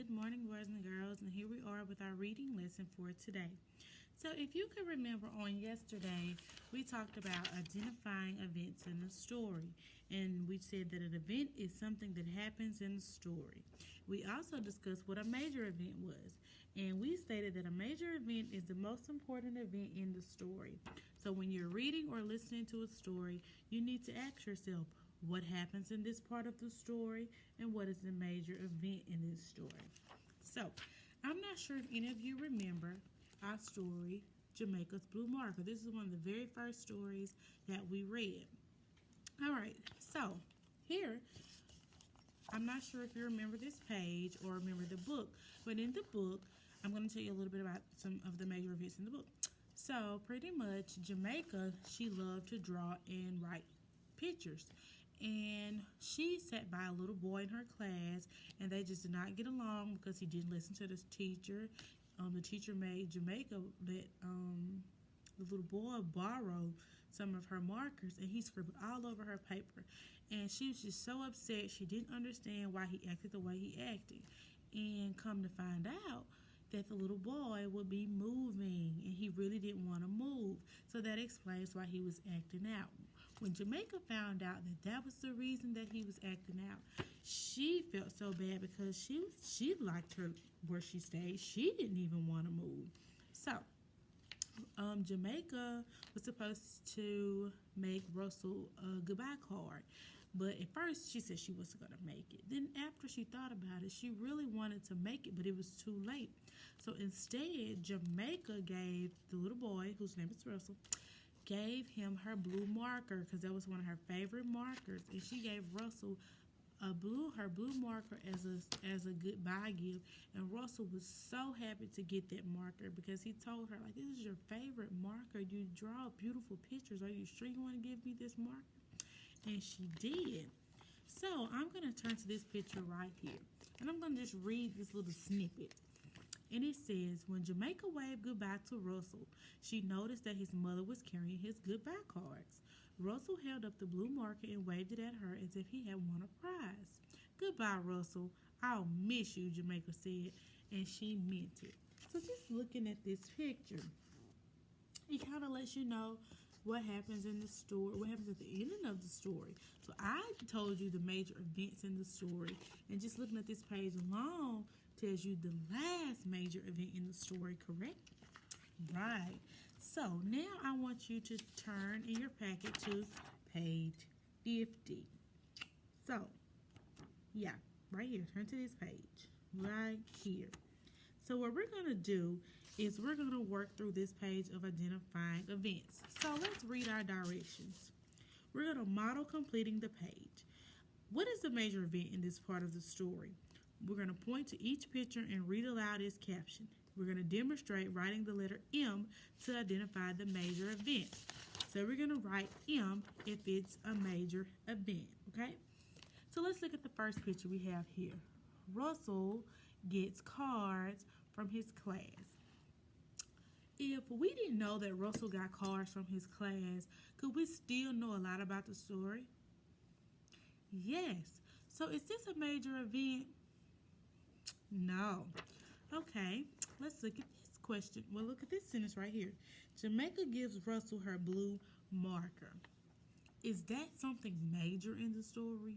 Good morning, boys and girls, and here we are with our reading lesson for today. So, if you can remember on yesterday, we talked about identifying events in a story, and we said that an event is something that happens in a story. We also discussed what a major event was, and we stated that a major event is the most important event in the story. So, when you're reading or listening to a story, you need to ask yourself, what happens in this part of the story and what is the major event in this story. So, I'm not sure if any of you remember our story, Jamaica's Blue Marker. This is one of the very first stories that we read. All right, so here, I'm not sure if you remember this page or remember the book, but in the book, I'm going to tell you a little bit about some of the major events in the book. So, pretty much, Jamaica, she loved to draw and write pictures. And she sat by a little boy in her class, and they just did not get along because he didn't listen to this teacher. The teacher made Jamaica let the little boy borrow some of her markers, and he scribbled all over her paper. And she was just so upset. She didn't understand why he acted the way he acted. And come to find out that the little boy would be moving, and he really didn't want to move. So that explains why he was acting out. When Jamaica found out that that was the reason that he was acting out, she felt so bad because she liked her where she stayed. She didn't even want to move. So, Jamaica was supposed to make Russell a goodbye card. But at first, she said she wasn't going to make it. Then after she thought about it, she really wanted to make it, but it was too late. So instead, Jamaica gave the little boy, whose name is Russell, gave him her blue marker because that was one of her favorite markers, and she gave Russell her blue marker as a goodbye gift. And Russell was so happy to get that marker because he told her, like, this is your favorite marker. You draw beautiful pictures. Are you sure you want to give me this marker? And she did. So I'm going to turn to this picture right here, and I'm going to just read this little snippet. And it says, when Jamaica waved goodbye to Russell, she noticed that his mother was carrying his goodbye cards. Russell held up the blue marker and waved it at her as if he had won a prize. Goodbye, Russell. I'll miss you, Jamaica said, and she meant it. So just looking at this picture, it kind of lets you know what happens in the story, what happens at the ending of the story. So I told you the major events in the story, and just looking at this page alone tells you the last major event in the story, correct? Right. So now I want you to turn in your packet to page 50. So, yeah, right here. Turn to this page. Right here. So what we're going to do is we're going to work through this page of identifying events. So let's read our directions. We're going to model completing the page. What is the major event in this part of the story? We're going to point to each picture and read aloud its caption. We're going to demonstrate writing the letter M to identify the major event. So we're going to write M if it's a major event, okay? So let's look at the first picture we have here. Russell gets cards from his class. If we didn't know that Russell got cards from his class, could we still know a lot about the story? Yes. So is this a major event? No. Okay, let's look at this question. Well, look at this sentence right here. Jamaica gives Russell her blue marker. Is that something major in the story?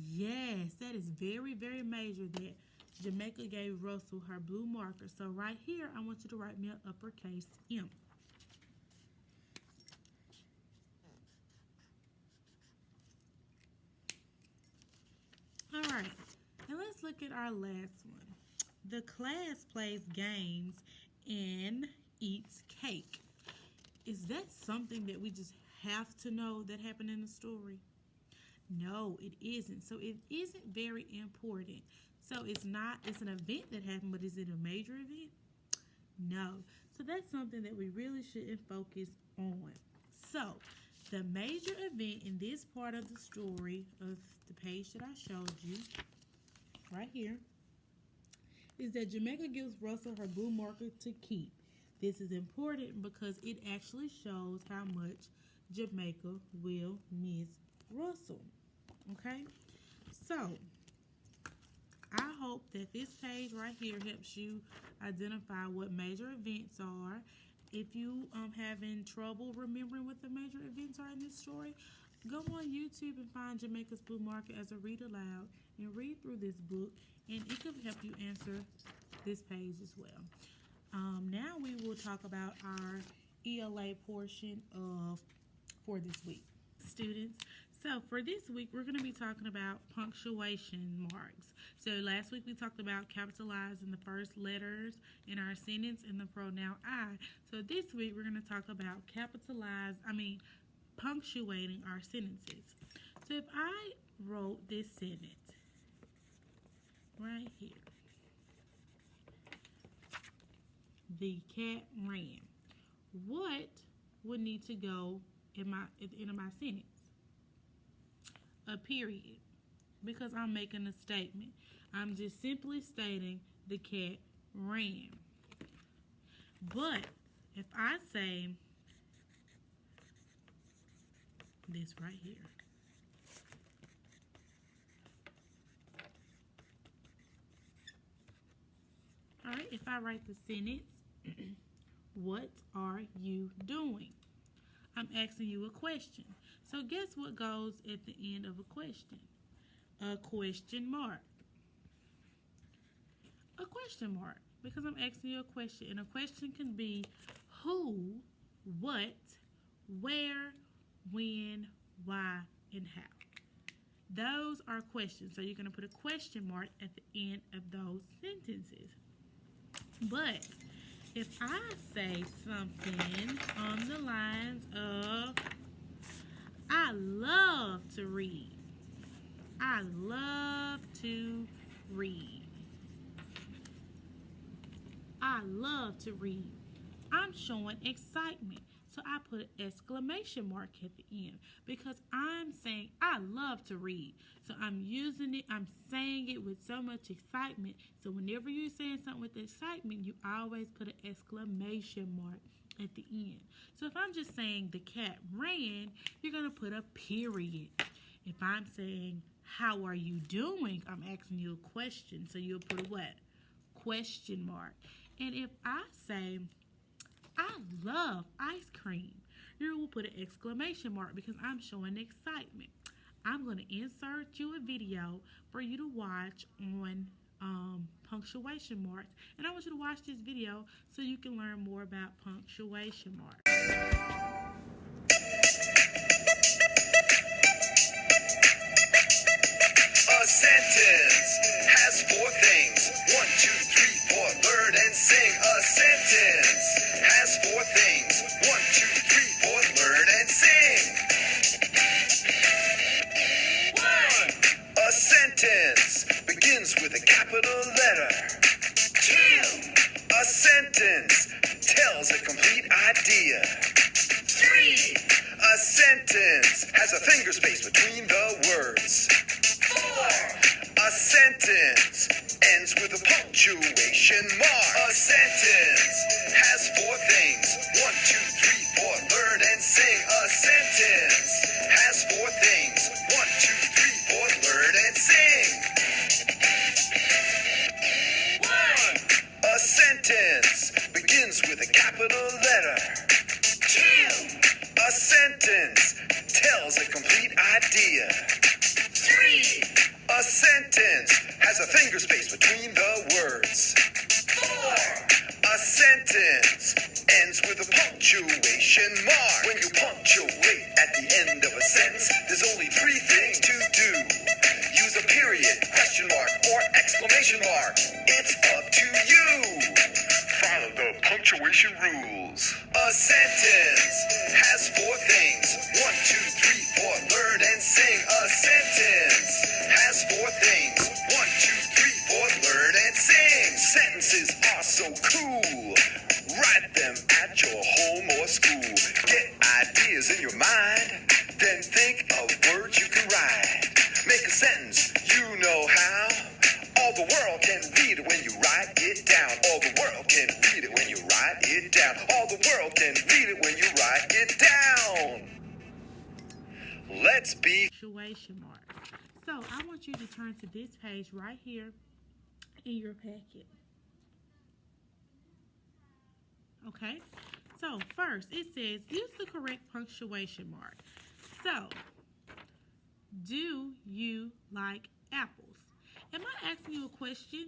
Yes, that is very, very major that Jamaica gave Russell her blue marker. So right here, I want you to write me an uppercase M. All right, and let's look at our last one. The class plays games and eats cake. Is that something that we just have to know that happened in the story? No, it isn't. So it isn't very important. So it's an event that happened, but is it a major event? No. So that's something that we really shouldn't focus on. So the major event in this part of the story of the page that I showed you, right here, is that Jamaica gives Russell her blue marker to keep. This is important because it actually shows how much Jamaica will miss Russell. Okay? So, I hope hope that this page right here helps you identify what major events are. If you having trouble remembering what the major events are in this story, go on YouTube and find Jamaica's Blue Market as a read aloud and read through this book, and it could help you answer this page as well. Now we will talk about our ELA portion for this week, students. So for this week, we're going to be talking about punctuation marks. So last week we talked about capitalizing the first letters in our sentence and the pronoun I. So this week we're going to talk about punctuating our sentences. So if I wrote this sentence right here, the cat ran, what would need to go at the end of my sentence? A period, because I'm making a statement. I'm just simply stating the cat ran. But if I say this right here, all right, if I write the sentence, what are you doing? I'm asking you a question. So guess what goes at the end of a question? A question mark. A question mark, because I'm asking you a question, and a question can be who, what, where, when, why, and how. Those are questions. So you're going to put a question mark at the end of those sentences. But if I say something on the lines of, I love to read. I love to read. I love to read. I'm showing excitement. So I put an exclamation mark at the end because I'm saying I love to read. So I'm using it, I'm saying it with so much excitement. So whenever you're saying something with excitement, you always put an exclamation mark at the end. So if I'm just saying the cat ran, you're going to put a period. If I'm saying, how are you doing? I'm asking you a question. So you'll put a what? Question mark. And if I say, I love ice cream, you will put an exclamation mark because I'm showing excitement. I'm going to insert you a video for you to watch on punctuation marks. And I want you to watch this video so you can learn more about punctuation marks. A sentence has four things. 1, 2, 3, 4. Learn and sing. A sentence has four things. 1, 2, 3, 4. Learn and sing. 1. A sentence begins with a capital letter. 2. A sentence tells a complete idea. 3. A sentence has a finger space between the words. 4. A sentence ends with a punctuation mark. A sentence has four things. 1, 2, 3, 4. Learn and sing. A sentence has four things. 1, 2, 3, 4. Learn and sing. 1. A sentence begins with a capital letter. 2. A sentence tells a complete idea. 3. A sentence has a finger space between the words. 4. A sentence ends with a punctuation mark. When you punctuate at the end of a sentence, there's only 3 things to do. Use a period, question mark, or exclamation mark. It's up to you. Follow the punctuation rules. A sentence has 4 things. 1, 2, 3, 4. Learn and sing. A sentence has 4 things. 1, 2, 3, 4. Learn and sing. Sentences are so cool. Write them at your home or school. Get ideas in your mind. Then think of words you can write. Make a sentence, you know how. All the world can read it when you write it down. All the world can read it when you write it down. All the world can read it when you write it down. Let's be punctuation mark. So I want you to turn to this page right here in your packet. Okay? So, first, it says use the correct punctuation mark. So, do you like apples? Am I asking you a question?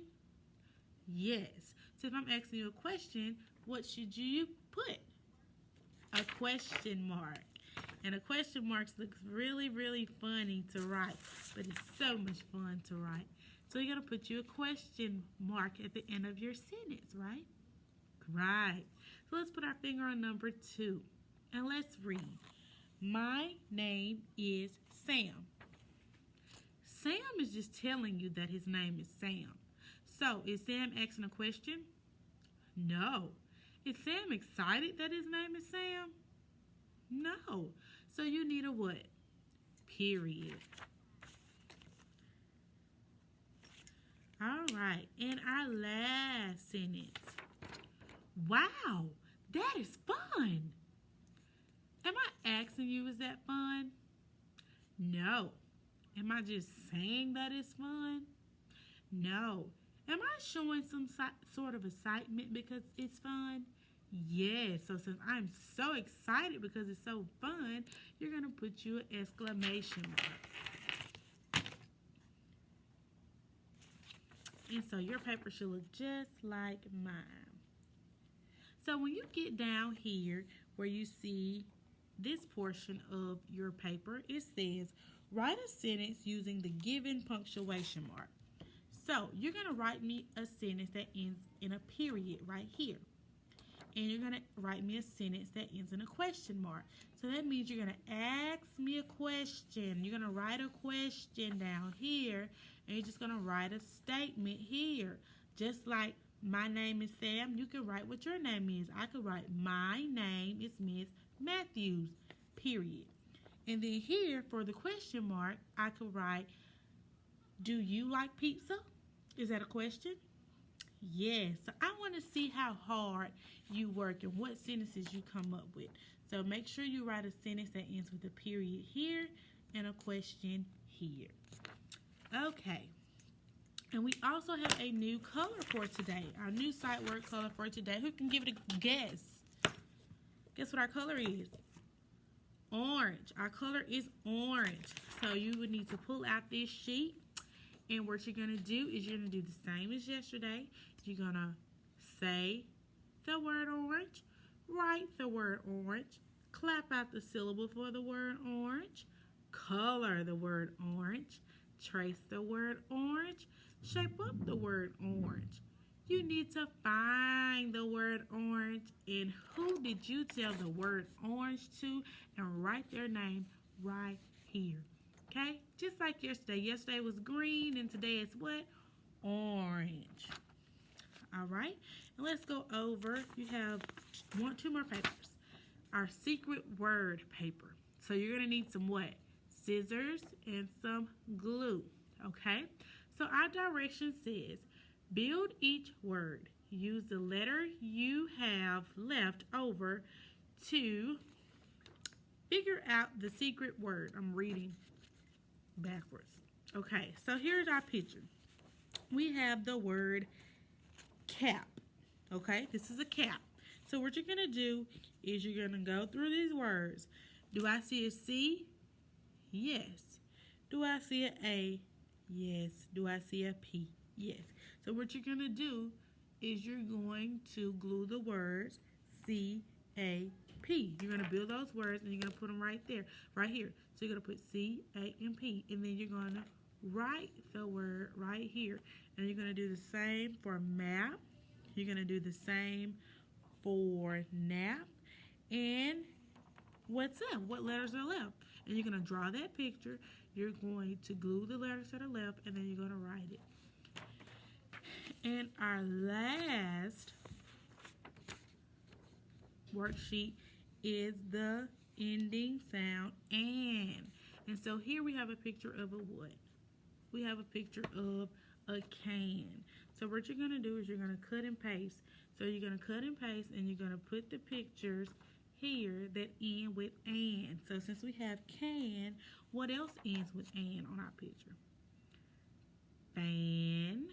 Yes. So, if I'm asking you a question, what should you put? A question mark. And a question mark looks really, really funny to write, but it's so much fun to write. So you're going to put you a question mark at the end of your sentence, right? Right. So let's put our finger on number 2. And let's read. My name is Sam. Sam is just telling you that his name is Sam. So is Sam asking a question? No. Is Sam excited that his name is Sam? No. So you need a what? Period. All right. And our last sentence. Wow, that is fun. Am I asking you, is that fun? No. Am I just saying that it's fun? No. Am I showing some sort of excitement because it's fun? Yes. So since I'm so excited because it's so fun, you're going to put you an exclamation mark. And so your paper should look just like mine. So when you get down here where you see this portion of your paper, it says, write a sentence using the given punctuation mark. So you're going to write me a sentence that ends in a period right here. And you're going to write me a sentence that ends in a question mark. So that means you're going to ask me a question. You're going to write a question down here. And you're just going to write a statement here. Just like my name is Sam, you can write what your name is. I could write my name is Miss Matthews, period. And then here for the question mark, I could write, do you like pizza? Is that a question? Yes. So I want to see how hard you work and what sentences you come up with. So make sure you write a sentence that ends with a period here and a question here. Okay. And we also have a new color for today. Our new sight word color for today. Who can give it a guess? Guess what our color is? Orange. Our color is orange. So you would need to pull out this sheet. And what you're going to do is you're going to do the same as yesterday. You're going to say the word orange. Write the word orange. Clap out the syllable for the word orange. Color the word orange. Trace the word orange. Shape up the word orange. You need to find the word orange and who did you tell the word orange to and write their name right here. Okay? Just like yesterday. Yesterday was green and today it's what? Orange. All right? And let's go over. You have two more papers. Our secret word paper. So you're going to need some what? Scissors and some glue. Okay? So our direction says, build each word. Use the letter you have left over to figure out the secret word. I'm reading backwards. Okay, so here's our picture. We have the word cap. Okay, this is a cap. So what you're going to do is you're going to go through these words. Do I see a C? Yes. Do I see an A? Yes. Do I see a P? Yes. So what you're going to do is you're going to glue the words C-A-P. You're going to build those words and you're going to put them right there, right here. So you're going to put C-A and P. And then you're going to write the word right here. And you're going to do the same for map. You're going to do the same for nap. And what's up? What letters are left? And you're going to draw that picture. You're going to glue the letters that are left, and then you're going to write it. And our last worksheet is the ending sound and. And so here we have a picture of a what? We have a picture of a can. So what you're going to do is you're going to cut and paste. So you're going to cut and paste, and you're going to put the pictures here that end with and. So since we have can, what else ends with and on our picture? Fan,